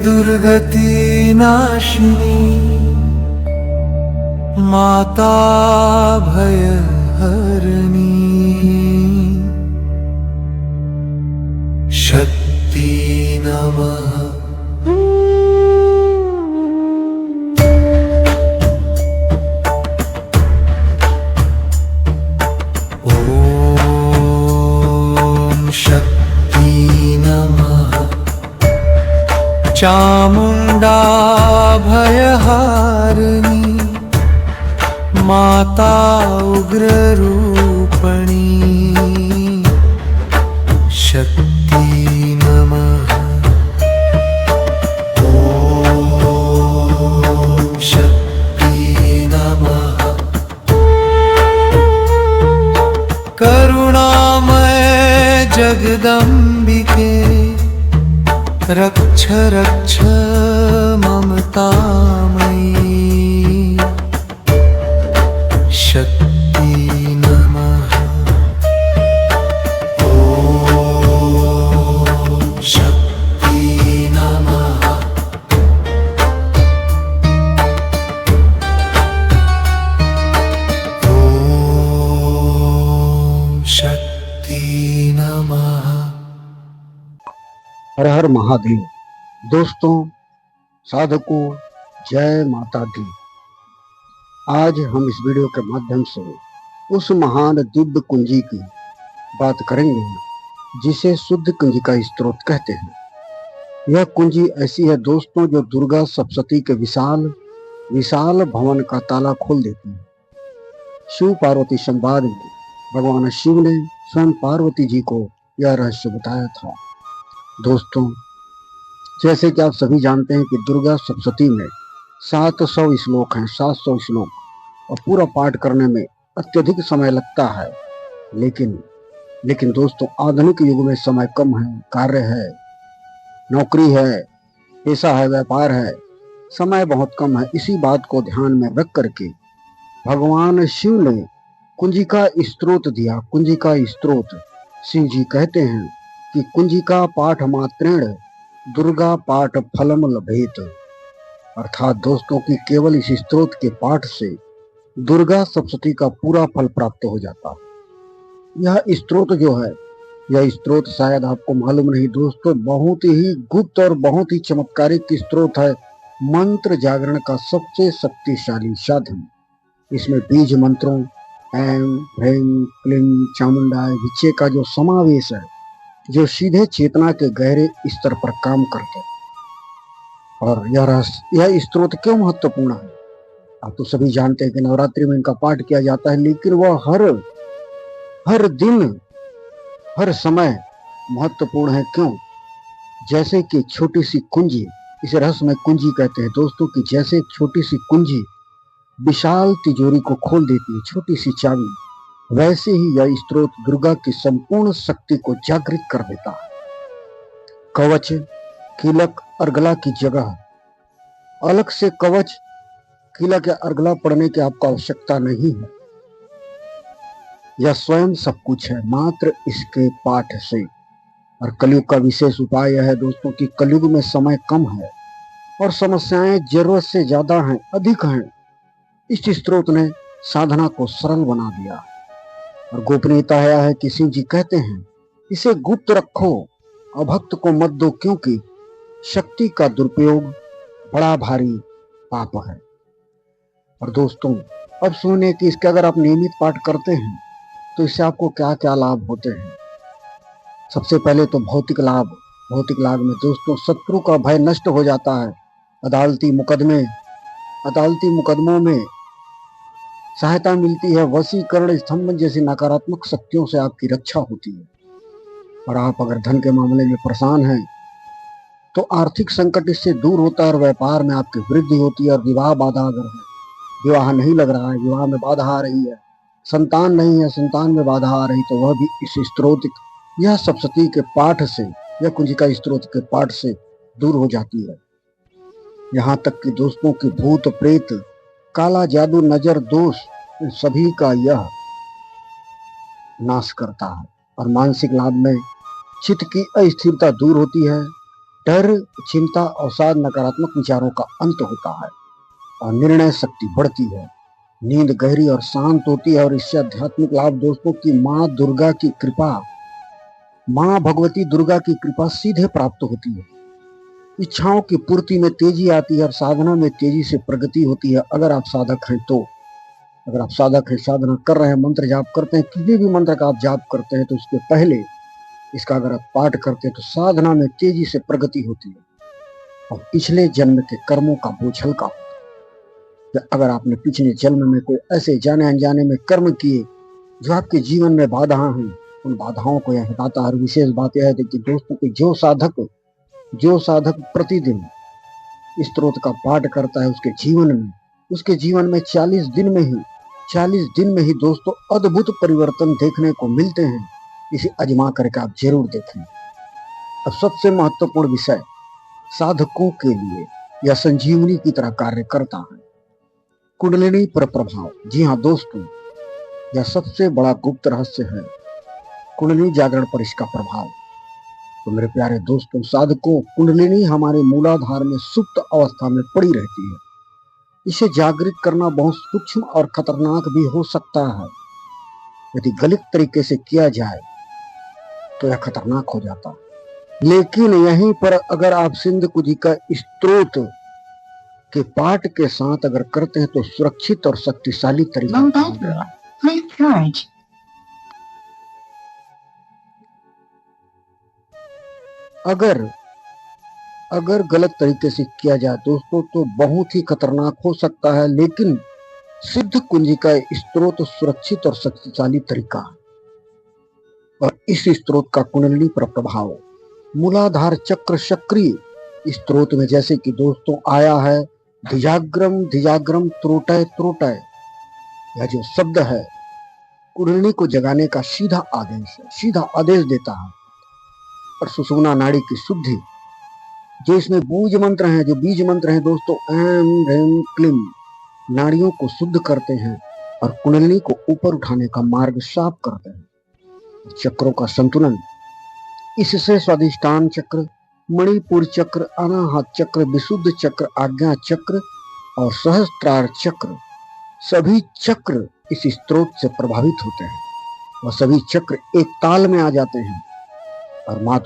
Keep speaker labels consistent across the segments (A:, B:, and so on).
A: दुर्गति नाशिनी माता भयहरिणी शक्ति नमः। ओम शक्ति नमः। चामुंडा भयहारिणी माता उग्र रूपणी शक्ति नमः। ओम शक्ति नमः। करुणामय जगदम्बिके रक्ष रक्ष ममतामयी शक्ति नमः। ओम शक्ति नमः। ओम शक्ति नमः।
B: हर हर महादेव। दोस्तों, साधकों, जय माता दी। आज हम इस वीडियो के माध्यम से उस महान दिव्य कुंजी की बात करेंगे जिसे शुद्ध कुंजी का स्त्रोत कहते हैं। यह कुंजी ऐसी है दोस्तों जो दुर्गा सप्तशती के विशाल विशाल भवन का ताला खोल देती है। शिव पार्वती संवाद में भगवान शिव ने स्वयं पार्वती जी को यह रहस्य बताया था। दोस्तों, जैसे कि आप सभी जानते हैं कि दुर्गा सप्तशती में 700 श्लोक हैं, 700 श्लोक, और पूरा पाठ करने में अत्यधिक समय लगता है। लेकिन दोस्तों, आधुनिक युग में समय कम है, कार्य है, नौकरी है, पेशा है, व्यापार है, समय बहुत कम है। इसी बात को ध्यान में रख करके भगवान शिव ने कुंजी का स्त्रोत दिया। कुंजी का स्त्रोत शिव जी कहते हैं कि कुंजिका पाठ मात्रेण दुर्गा पाठ फलम लभेत, अर्थात दोस्तों की केवल इस स्त्रोत के पाठ से दुर्गा सप्तशती का पूरा फल प्राप्त हो जाता है। यह स्त्रोत जो है, यह स्त्रोत शायद आपको मालूम नहीं दोस्तों, बहुत ही गुप्त और बहुत ही चमत्कारिक स्त्रोत है। मंत्र जागरण का सबसे शक्तिशाली साधन। इसमें बीज मंत्रों ऐं ह्रीं क्लीं चामुंडाय विचे का जो समावेश है, जो सीधे चेतना के गहरे स्तर पर काम करते हैं। और यह स्त्रोत क्यों महत्वपूर्ण है? आप तो सभी जानते हैं कि नवरात्रि में इनका पाठ किया जाता है, लेकिन वह हर दिन हर समय महत्वपूर्ण है। क्यों? जैसे कि छोटी सी कुंजी, इसे रहस्यमय कुंजी कहते हैं दोस्तों, की जैसे छोटी सी कुंजी विशाल तिजोरी को खोल देती है, छोटी सी चाबी, वैसे ही यह स्त्रोत दुर्गा की संपूर्ण शक्ति को जागृत कर देता है। कवच, किलक, अर्गला की जगह अलग से कवच, किलक या अर्गला पढ़ने की आपको आवश्यकता नहीं है। यह स्वयं सब कुछ है मात्र इसके पाठ से। और कलयुग का विशेष उपाय यह है दोस्तों कि कलयुग में समय कम है और समस्याएं जरूरत से ज्यादा हैं, अधिक हैं। इस स्त्रोत ने साधना को सरल बना दिया और गोपनीयता है कि शिव जी कहते हैं इसे गुप्त रखो, अभक्त को मत दो, क्योंकि शक्ति का दुरुपयोग बड़ा भारी पाप है। और दोस्तों, अब सुनिए कि इसके अगर आप नियमित पाठ करते हैं तो इससे आपको क्या क्या लाभ होते हैं। सबसे पहले तो भौतिक लाभ में दोस्तों शत्रु का भय नष्ट हो जाता है। अदालती मुकदमों में सहायता मिलती है। वशीकरण, स्तंभन जैसी नकारात्मक शक्तियों से आपकी रक्षा होती है। और आप अगर धन के मामले में परेशान हैं तो आर्थिक संकट इससे दूर होता है और व्यापार में आपकी वृद्धि होती है। और विवाह बाधा अगर है, विवाह नहीं लग रहा है, विवाह में बाधा आ रही है, संतान नहीं है, संतान में बाधा आ रही, तो वह भी इस स्त्रोत, यह सप्तशती के पाठ से, यह कुंजिका स्त्रोत के पाठ से दूर हो जाती है। यहाँ तक कि दोस्तों की भूत प्रेत, काला जादू, नजर दोष, इन सभी का यह नाश करता है। और मानसिक लाभ में चित्त की अस्थिरता दूर होती है, डर, चिंता, अवसाद, नकारात्मक विचारों का अंत होता है और निर्णय शक्ति बढ़ती है। नींद गहरी और शांत होती है और इससे आध्यात्मिक लाभ दोस्तों की माँ दुर्गा की कृपा, माँ भगवती दुर्गा की कृपा सीधे प्राप्त होती है। इच्छाओं की पूर्ति में तेजी आती है और साधना में तेजी से प्रगति होती है। अगर आप साधक हैं तो, अगर आप साधक हैं, साधना कर रहे हैं, मंत्र जाप करते हैं, किसी भी मंत्र का आप जाप करते हैं तो उसके पहले इसका अगर आप पाठ करते हैं तो साधना में तेजी से प्रगति होती है और पिछले जन्म के कर्मों का बोझ हल्का होता है। अगर आपने पिछले जन्म में कोई ऐसे जाने अनजाने में कर्म किए जो आपके जीवन में बाधा हैं, उन बाधाओं को यह हटाता है। विशेष बात यह है कि दोस्तों की जो साधक प्रतिदिन इस स्तोत्र का पाठ करता है उसके जीवन में 40 दिन में ही दोस्तों अद्भुत परिवर्तन देखने को मिलते हैं। इसे आजमा करके आप जरूर देखें। अब सबसे महत्वपूर्ण विषय, साधकों के लिए यह संजीवनी की तरह कार्य करता है, कुंडलिनी पर प्रभाव। जी हाँ दोस्तों, यह सबसे बड़ा गुप्त रहस्य है, कुंडलिनी जागरण पर इसका प्रभाव। तो मेरे प्यारे दोस्तों, साधकों, कुंडलिनी हमारे मूलाधार में सुप्त अवस्था में पड़ी रहती है। इसे जागृत करना बहुत सूक्ष्म और खतरनाक भी हो सकता है। यदि गलत तरीके से किया जाए तो यह खतरनाक हो जाता है। लेकिन यहीं पर अगर आप सिंध कुंजी का स्त्रोत के पाठ के साथ अगर करते हैं तो सुरक्षित और शक्तिशाली तरीका। अगर गलत तरीके से किया जाए दोस्तों तो बहुत ही खतरनाक हो सकता है। लेकिन सिद्ध कुंजी का स्त्रोत सुरक्षित और शक्तिशाली तरीका है और इस स्त्रोत का कुंडलिनी पर प्रभाव, मूलाधार चक्र सक्रिय स्त्रोत में जैसे कि दोस्तों आया है धिजाग्रम त्रोटय त्रोटय, यह जो शब्द है कुंडलिनी को जगाने का सीधा आदेश देता है। और सुषुम्ना नाड़ी की शुद्धि, जो इसमें बीज मंत्र हैं दोस्तों, ऐम ह्रीम क्लीम, नाड़ियों को शुद्ध करते हैं और कुंडलिनी को ऊपर उठाने का मार्ग साफ करते हैं। चक्रों का संतुलन, इससे स्वादिष्टान चक्र, मणिपुर चक्र, अनाहत चक्र, विशुद्ध चक्र, आज्ञा चक्र और सहस्त्रार चक्र, सभी चक्र इस स्त्रोत से प्रभावित होते हैं और सभी चक्र एक ताल में आ जाते हैं। और माँ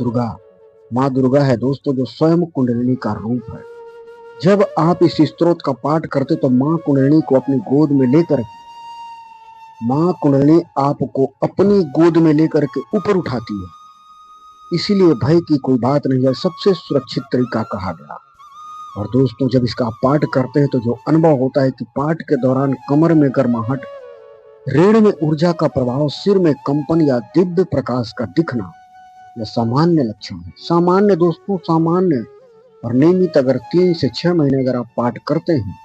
B: दुर्गा है दोस्तों जो स्वयं कुंडलिनी का रूप है। जब आप इस स्तोत्र का पाठ करते तो माँ कुंडलिनी को अपनी गोद में लेकर के ऊपर उठाती है। इसीलिए भय की कोई बात नहीं है, सबसे सुरक्षित तरीका कहा गया। और दोस्तों, जब इसका पाठ करते हैं तो जो अनुभव होता है कि पाठ के दौरान कमर में गर्माहट, रीढ़ में ऊर्जा का प्रभाव, सिर में कंपन या दिव्य प्रकाश का दिखना, यह सामान्य लक्षण है। सामान्य और नियमित अगर 3 से 6 महीने अगर आप पाठ करते हैं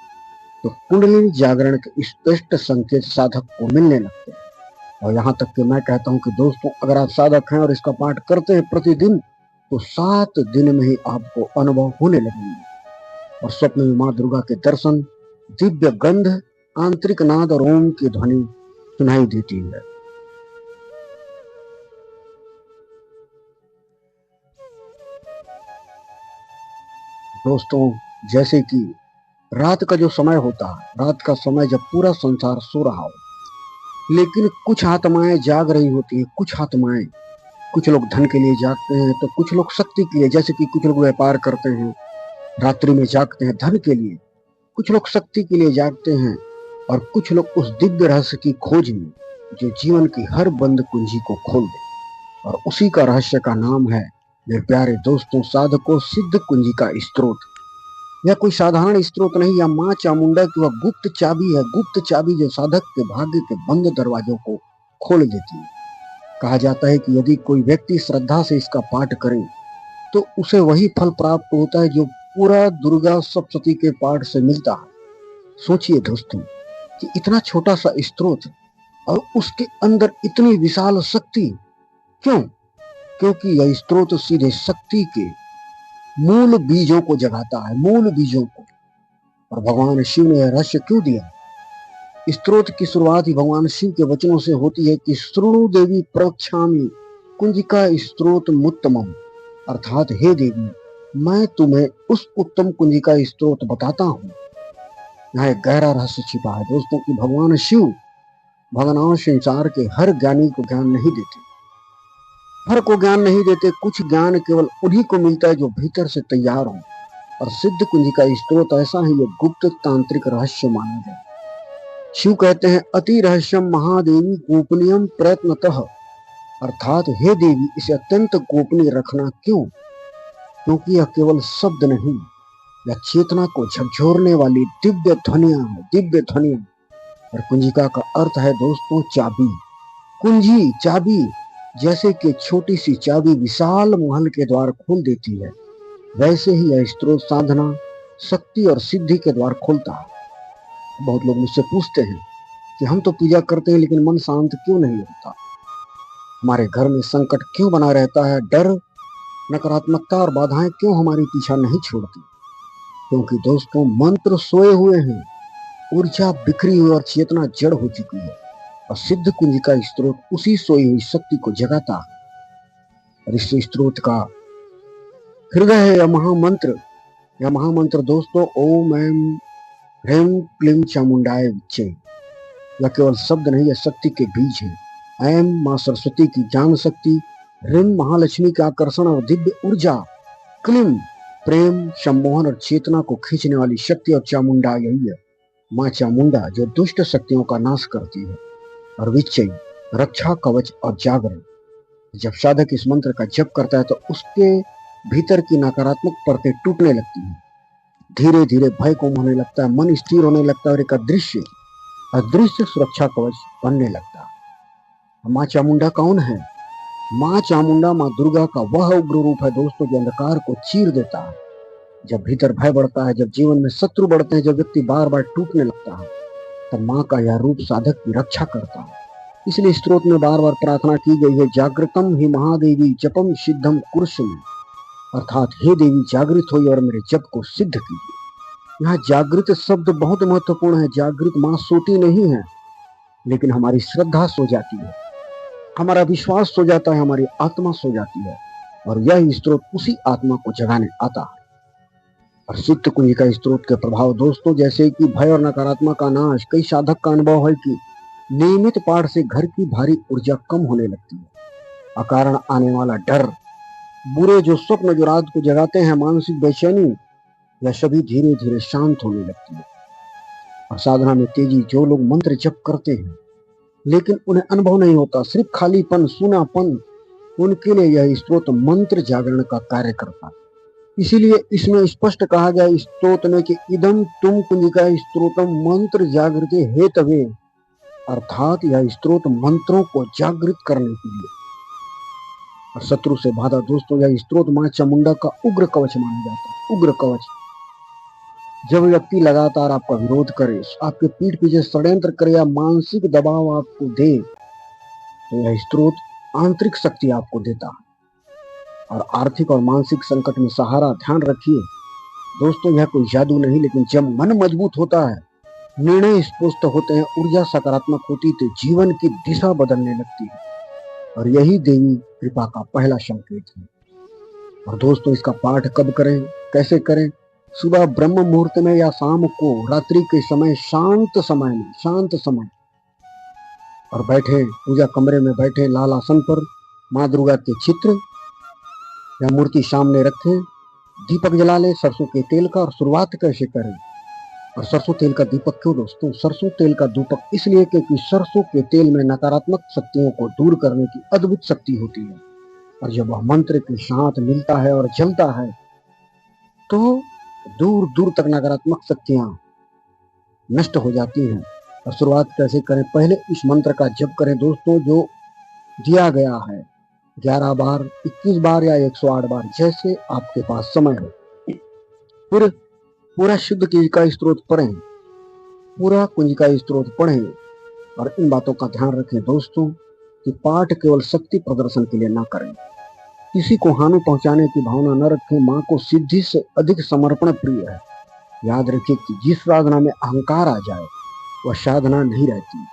B: तो कुंडलिनी जागरण के स्पष्ट संकेत साधक को मिलने लगते हैं। और यहाँ तक कि मैं कहता हूँ कि दोस्तों, अगर आप साधक हैं और इसका पाठ करते हैं प्रतिदिन तो 7 दिन में ही आपको अनुभव होने लगेंगे और स्वप्न में माँ दुर्गा के दर्शन, दिव्य गंध, आंतरिक नाद और ओम की ध्वनि सुनाई देती है। दोस्तों, जैसे कि रात का जो समय होता है, रात का समय जब पूरा संसार सो रहा हो, लेकिन कुछ आत्माएं जाग रही होती है। कुछ लोग धन के लिए जागते हैं तो कुछ लोग शक्ति के लिए, जैसे कि कुछ लोग व्यापार करते हैं रात्रि में जागते हैं धन के लिए, कुछ लोग शक्ति के लिए जागते हैं और कुछ लोग उस दिव्य रहस्य की खोज में जो जीवन की हर बंद कुंजी को खोल दे। और उसी का रहस्य का नाम है मेरे प्यारे दोस्तों साधकों, सिद्ध कुंजी का स्त्रोत। यह कोई साधारण स्त्रोत नहीं, या माँ चामुंडा की वह गुप्त चाबी जो साधक के भाग्य के बंद दरवाजों को खोल देती है। कहा जाता है कि यदि कोई व्यक्ति श्रद्धा से इसका पाठ करे तो उसे वही फल प्राप्त होता है जो पूरा दुर्गा सप्तशती के पाठ से मिलता है। सोचिए दोस्तों कि इतना छोटा सा स्त्रोत और उसके अंदर इतनी विशाल शक्ति, क्योंकि यह स्त्रोत सीधे शक्ति के मूल बीजों को जगाता है, और भगवान शिव ने यह रहस्य क्यों दिया? स्त्रोत की शुरुआत ही भगवान शिव के वचनों से होती है कि शृणु देवी प्रवक्ष्यामि कुंजिका स्त्रोत मुत्तमम, अर्थात हे देवी, मैं तुम्हें उस उत्तम कुंजी का स्रोत बताता हूँ। यहाँ एक गहरा रहस्य छिपा है दोस्तों कि भगवान शिव भगवान संसार के हर ज्ञानी को ज्ञान नहीं देते, हर को ज्ञान नहीं देते। कुछ ज्ञान केवल उन्हीं को मिलता है जो भीतर से तैयार हो। और सिद्ध कुंजी का स्रोत ऐसा है, ये गुप्त तांत्रिक रहस्य माना जाए। शिव कहते हैं अति रहस्यम महादेवी गोपनीयम प्रयत्नतः, अर्थात हे देवी इसे अत्यंत गोपनीय रखना। क्यों? क्योंकि यह केवल शब्द नहीं, यह चेतना को झकझोरने वाली दिव्य ध्वनियां है, दिव्य ध्वनियां। और कुंजिका का अर्थ है दोस्तों चाबी। कुंजी चाबी, जैसे कि छोटी सी चाबी विशाल महल के द्वार खोल देती है, वैसे ही यह स्रोत साधना, शक्ति और सिद्धि के द्वार खोलता है। बहुत लोग मुझसे पूछते हैं कि हम तो पूजा करते हैं लेकिन मन शांत क्यों नहीं होता, हमारे घर में संकट क्यों बना रहता है, डर, नकारात्मकता और बाधाएं क्यों हमारी पीछा नहीं छोड़ती? क्योंकि दोस्तों मंत्र सोए हुए हैं, ऊर्जा बिखरी हुई और चेतना जड़ हो चुकी है। और सिद्ध कुंजी का स्रोत उसी सोई हुई शक्ति को जगाता है। और इस स्रोत का हृदय है यह महामंत्र। यह महामंत्र दोस्तों ओम ऐम ह्रीं क्लीं चामुंडाय विच्चे। यह केवल शब्द नहीं, यह शक्ति के बीज है। ऐम माँ सरस्वती की ज्ञान शक्ति, ह्रीं महालक्ष्मी के आकर्षण और दिव्य ऊर्जा, क्लीं प्रेम, सम्मोहन और चेतना को खींचने वाली शक्ति, और चामुंडा यही है माँ चामुंडा जो दुष्ट शक्तियों का नाश करती है। और विच्चे रक्षा कवच और जागरण। जब साधक इस मंत्र का जप करता है तो उसके भीतर की नकारात्मक परतें टूटने लगती हैं, धीरे धीरे भय कम होने लगता है, मन स्थिर होने लगता है और एक अदृश्य सुरक्षा कवच बनने लगता है। माँ चामुंडा कौन है? माँ चामुंडा माँ दुर्गा का वह उग्र रूप है दोस्तों जो अंधकार को चीर देता है। जब भीतर भय बढ़ता है, जब जीवन में शत्रु बढ़ते हैं, जब व्यक्ति बार बार टूटने लगता है, तब माँ का यह रूप साधक की रक्षा करता है। इसलिए स्त्रोत में बार बार प्रार्थना की गई है, जागृतम ही महादेवी जपम सिद्धम कुरुष्व, अर्थात हे देवी जागृत होइए और मेरे जप को सिद्ध कीजिए। यहाँ जागृत शब्द बहुत महत्वपूर्ण है। जागृत माँ सोती नहीं है, लेकिन हमारी श्रद्धा सो जाती है, हमारा विश्वास सो जाता है, हमारी आत्मा सो जाती है, और यह स्त्रोत उसी आत्मा को जगाने आता है। और सिद्ध कुंजी का स्त्रोत के प्रभाव दोस्तों जैसे कि भय और नकारात्मक का नाश। कई साधक का अनुभव है कि नियमित पाठ से घर की भारी ऊर्जा कम होने लगती है, अकारण आने वाला डर, बुरे जो स्वप्न जो रात को जगाते हैं, मानसिक बेचैनी, यह सभी धीरे धीरे शांत होने लगती है। और साधना में तेजी, जो लोग मंत्र जप करते हैं लेकिन उन्हें अनुभव नहीं होता, सिर्फ खालीपन, सूनापन, उनके लिए यह स्त्रोत मंत्र जागरण का कार्य करता है। इसीलिए इसमें स्पष्ट कहा गया स्त्रोत में कि इदम तुम कुंजिका स्त्रोतम मंत्र जागृति हेतवे, अर्थात यह स्त्रोत मंत्रों को जागृत करने के लिए। और शत्रु से बाधा दोस्तों, यह स्त्रोत मां चामुंडा का उग्र कवच माना जाता है। उग्र कवच, जब व्यक्ति लगातार आपका विरोध करे, आपके पीठ पीछे षड्यंत्र करे या मानसिक दबाव आपको दे, तो यह स्त्रोत आंतरिक शक्ति आपको देता है। और आर्थिक और मानसिक संकट में सहारा। ध्यान रखिए दोस्तों, यह कोई जादू नहीं, लेकिन जब मन मजबूत होता है, निर्णय स्पष्ट होते हैं, ऊर्जा सकारात्मक होती है, तो जीवन की दिशा बदलने लगती है। और यही देवी कृपा का पहला संकेत है। और दोस्तों इसका पाठ कब करें, कैसे करें? सुबह ब्रह्म मुहूर्त में या शाम को, रात्रि के समय, शांत समय, और बैठे पूजा कमरे में, बैठे लाल आसन पर, माँ दुर्गा के चित्र या मूर्ति सामने रखें, दीपक जला लें सरसों के तेल का। और शुरुआत कैसे करें? और सरसों तेल का दीपक क्यों दोस्तों? सरसों तेल का दीपक इसलिए क्योंकि सरसों के तेल में नकारात्मक शक्तियों को दूर करने की अद्भुत शक्ति होती है। और जब वह मंत्र के साथ मिलता है और जलता है, तो दूर दूर तक नकारात्मक शक्तियां नष्ट हो जाती हैं। और शुरुआत कैसे करें? पहले इस मंत्र का जप करें दोस्तों, जो दिया गया है, 11 बार, 21 बार या 108 बार, जैसे आपके पास समय हो। फिर पूरा शुद्ध कुंजी का स्त्रोत पढ़ें, पूरा कुंजी का स्त्रोत पढ़ें। और इन बातों का ध्यान रखें दोस्तों कि पाठ केवल शक्ति प्रदर्शन के लिए ना करें, किसी को हानि पहुंचाने की भावना न रखें। माँ को सिद्धि से अधिक समर्पण प्रिय है। याद रखिए कि जिस साधना में अहंकार आ जाए वह साधना नहीं रहती।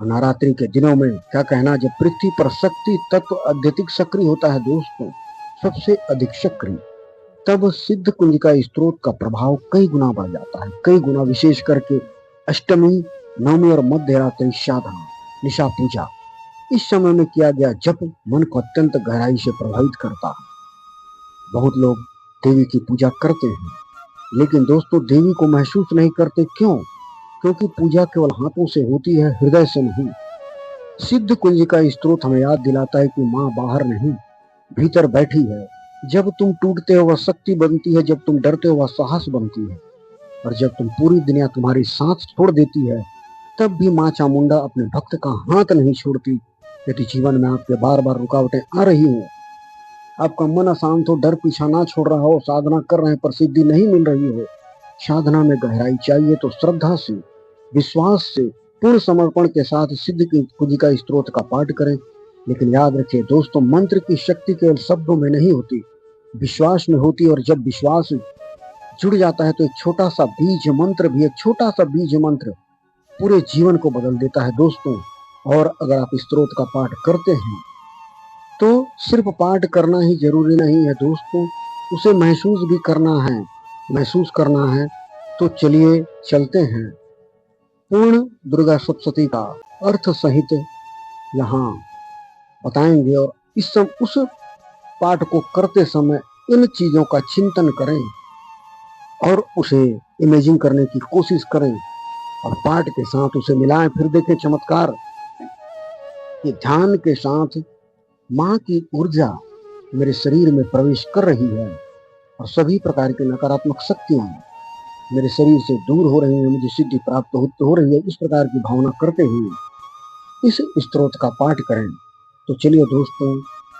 B: नवरात्रि के दिनों में क्या कहना, जब पृथ्वी पर शक्ति तत्व अत्यधिक सक्रिय होता है दोस्तों, सबसे अधिक सक्रिय, तब सिद्ध कुंजिका स्त्रोत का प्रभाव कई गुना बढ़ जाता है, कई गुना, विशेष करके अष्टमी, नवमी और मध्य रात्रि साधना, निशा पूजा, इस समय में किया गया जप मन को अत्यंत गहराई से प्रभावित करता है। बहुत लोग देवी की पूजा करते हैं, लेकिन दोस्तों देवी को महसूस नहीं करते। क्यों? क्योंकि पूजा केवल हाथों से होती है, हृदय से नहीं। सिद्ध कुंजिका स्त्रोत हमें याद दिलाता है कि माँ बाहर नहीं, भीतर बैठी है। जब तुम टूटते हो वह शक्ति बनती है, जब तुम डरते हो वह साहस बनती है, और जब तुम पूरी दुनिया तुम्हारी सांस छोड़ देती है तब भी माँ चामुंडा अपने भक्त का हाथ नहीं छोड़ती। यदि जीवन में आपके बार बार रुकावटें आ रही हो, आपका मन अशांत हो, डर पीछा ना छोड़ रहा हो, साधना कर रहे हैं पर सिद्धि नहीं मिल रही हो, साधना में गहराई चाहिए, तो श्रद्धा से, विश्वास से, पूर्ण समर्पण के साथ सिद्ध कुंजिका स्त्रोत का पाठ करें। लेकिन याद रखिए दोस्तों, मंत्र की शक्ति केवल शब्दों में नहीं होती, विश्वास में होती है। और जब विश्वास जुड़ जाता है तो एक छोटा सा बीज मंत्र भी, एक छोटा सा बीज मंत्र पूरे जीवन को बदल देता है दोस्तों। और अगर आप स्त्रोत का पाठ करते हैं तो सिर्फ पाठ करना ही जरूरी नहीं है दोस्तों, उसे महसूस भी करना है। महसूस करना है तो चलिए चलते हैं पूर्ण दुर्गा सप्तशती का अर्थ सहित यहाँ बताएंगे। और उस पाठ को करते समय इन चीजों का चिंतन करें और उसे इमेजिन करने की कोशिश करें और पाठ के साथ उसे मिलाएं। फिर देखें चमत्कार कि ध्यान के साथ माँ की ऊर्जा मेरे शरीर में प्रवेश कर रही है और सभी प्रकार की नकारात्मक शक्तियां मेरे शरीर से दूर हो रही है, मुझे सिद्धि प्राप्त हो रही है। इस प्रकार की भावना करते हुए इस स्तोत्र का पाठ करें। तो चलिए दोस्तों,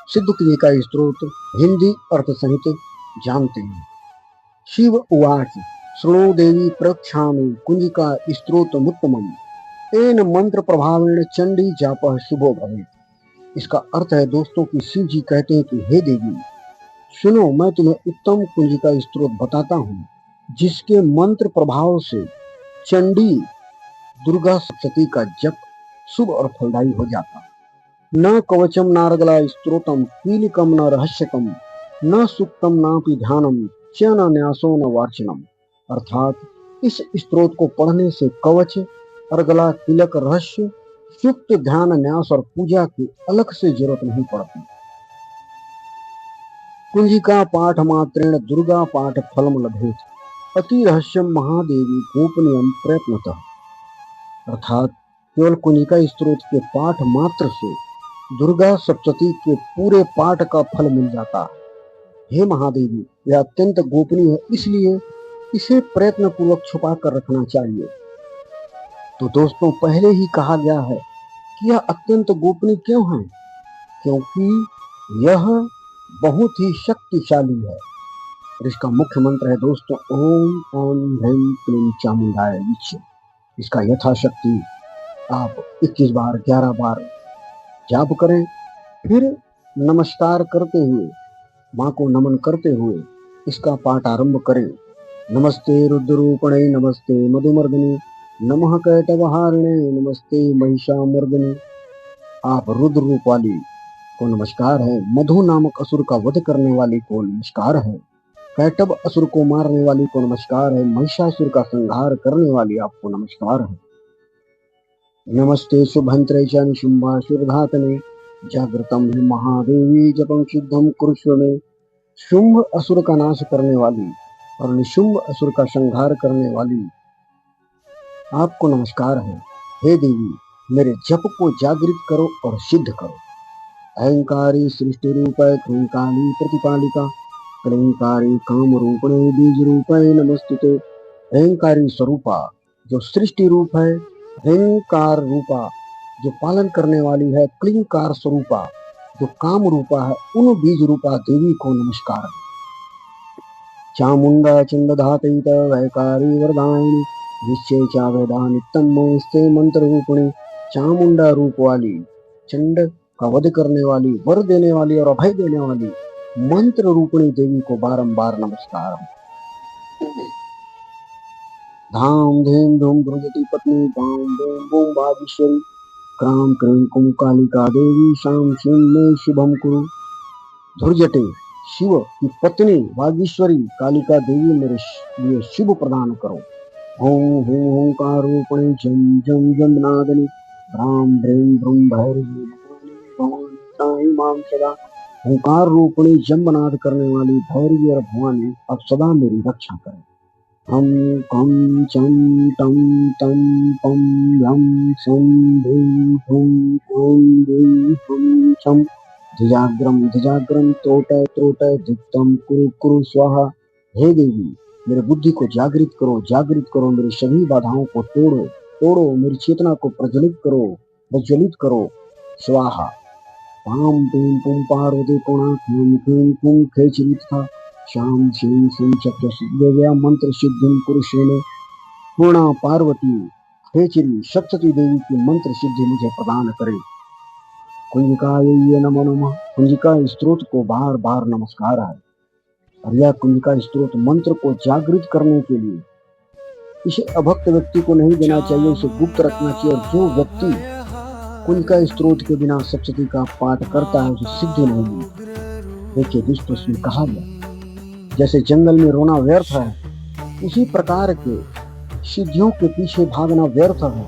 B: सिद्ध कुंजिका का स्तोत्र हिंदी अर्थ सहित जानते हैं। शिव उवाच शृणु देवी प्रक्षामि कुंजिका स्तोत्रमुत्तमम् तेन मंत्र प्रभावेण चंडी जापः शुभो भवेत्। इसका अर्थ है दोस्तों कि शिव जी कहते हैं कि हे देवी सुनो, मैं तुम्हें उत्तम कुंजिका स्तोत्र बताता हूँ जिसके मंत्र प्रभाव से चंडी दुर्गा सप्तशती का जप शुभ और फलदायी हो जाता। न कवचम नारगला स्तोत्रम कीलिकम न रहस्यकम न सुक्तम नापि ध्यानम च न न्यासो न वार्चनम। अर्थात इस स्तोत्र को पढ़ने से कवच, अर्गला, कीलक, रहस्य, सुक्त, ध्यान, न्यास और पूजा की अलग से जरूरत नहीं पड़ती। कुंजिका पाठ मात्रेण दुर्गा पाठ फलम लभेत अति रहस्यम महादेवी गोपनीयम प्रयत्नतः। अर्थात केवल कुंजिका स्तोत्र के पाठ मात्र से दुर्गा सप्तशती के पूरे पाठ का फल मिल जाता है। हे महादेवी, यह अत्यंत गोपनीय है, इसलिए इसे प्रयत्न पूर्वक छुपा कर रखना चाहिए। तो दोस्तों, पहले ही कहा गया है कि यह अत्यंत गोपनीय क्यों है, क्योंकि यह बहुत ही शक्तिशाली है। और इसका मुख्य मंत्र है दोस्तों ओम ओम ह्रीं क्लीं चामुंडाय विच्छ। इसका यथाशक्ति आप 21 बार 11 बार जाप करें। फिर नमस्कार करते हुए, माँ को नमन करते हुए इसका पाठ आरंभ करें। नमस्ते रुद्ररूपणे नमस्ते मधुमर्दिनी नमः कैटवहारिणे नमस्ते महिषामर्दिनी। आप रुद्र रूप वाली को नमस्कार है, मधु नामक असुर का वध करने वाली को नमस्कार है, कैटव असुर को मारने वाली को नमस्कार है, महिषासुर का संहार करने वाली आपको नमस्कार है। नमस्ते शुभंत्रे च निशुंभासुरघातने जागृतम हि महादेवी जपं शुद्धम कुरुष्व में। शुंभ असुर का नाश करने वाली और निशुंभ असुर का संहार करने वाली आपको नमस्कार है। हे देवी, मेरे जप को जागृत करो और सिद्ध करो। अहंकारी सृष्टि रूपय क्लींकाली प्रतिपालिका क्लींकारी काम रूपणे बीज रूपय नमस्तुते। अहंकारी स्वरूपा जो सृष्टि रूप है, अहंकार रूपा जो पालन करने वाली है, क्लींकार स्वरूपा जो काम रूपा है, उन बीज रूपा देवी को नमस्कार है। चामुंडा चंडधातयित वैकारी वरदायिनी निश्चय चावेदा नित्यम मोस्ते मंत्र रूपिणी। चामुंडा रूप वाली, चंड का वध करने वाली, वर देने वाली और अभय देने वाली मंत्र रूपिणी देवी को बारंबार नमस्कार है। धाम धीम धूम ध्रुजति पत्नी बाम बूम बूम भागीश्वरी क्राम क्रीम कुम कालिका देवी शाम शिव में शुभम कुरु। ध्रुजटे शिव की पत्नी वागीश्वरी कालिका देवी मेरे लिए शुभ प्रदान करो। ओम हूं ओंकार रूपणे जम जम जमनादनि भ्राम भ्रीं भ्रूं भैरवी भवानी साई माम सदा। ओंकार रूपणी जम्बनाद करने वाली भैरवी और भवानी अब सदा मेरी रक्षा करें। हम कम चम टम तम पम यम सम भूम हुम ओम भूम हम चम धिजाग्रम त्रोटय त्रोटय धिक्तम कुरु कुरु स्वाहा। हे देवी मेरे बुद्धि को जागृत करो, मेरी सभी बाधाओं को तोड़ो तोड़ो, मेरी चेतना को प्रज्वलित करो स्वाहा। पाम पीम पुम पार्वती पुणा क्लीं क्लीं कुं खेचरित था श्याम श्रीं श्रीं चक्र देव्या मंत्र सिद्धिं कुरुषेणे। पूर्णा पार्वती खेचरी सप्तती देवी की मंत्र सिद्धि मुझे प्रदान करे। कुंजिकायै नमो नमः। कुंजिका स्त्रोत को बार बार नमस्कार है। और यह कुंजिका स्त्रोत मंत्र को जागृत करने के लिए इसे अभक्त व्यक्ति को नहीं देना चाहिए, उसे गुप्त रखना चाहिए। और जो व्यक्ति कुंजिका स्त्रोत के बिना सप्तती का पाठ करता है उसे सिद्धि नहीं मिलती। देखिए जिस प्रश्न में कहा गया जैसे जंगल में रोना व्यर्थ है, उसी प्रकार के सिद्धियों के पीछे भागना व्यर्थ है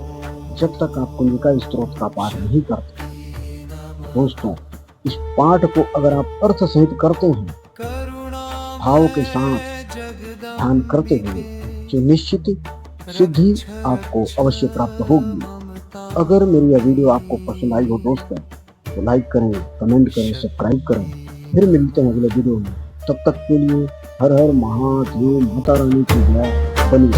B: जब तक आप कुंजिका स्त्रोत का पाठ नहीं करते। दोस्तों इस पाठ को अगर आप अर्थ सहित करते हैं, भाव के साथ ध्यान करते हुए, तो निश्चित सिद्धि आपको अवश्य प्राप्त होगी। अगर मेरी यह वीडियो आपको पसंद आई हो दोस्तों तो लाइक करें, कमेंट करें, सब्सक्राइब करें। फिर मिलते हैं अगले वीडियो में। तब तक के लिए हर हर महादेव, माता रानी की जय। बनी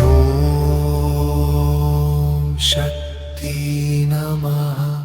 A: ॐ शक्ति नमः।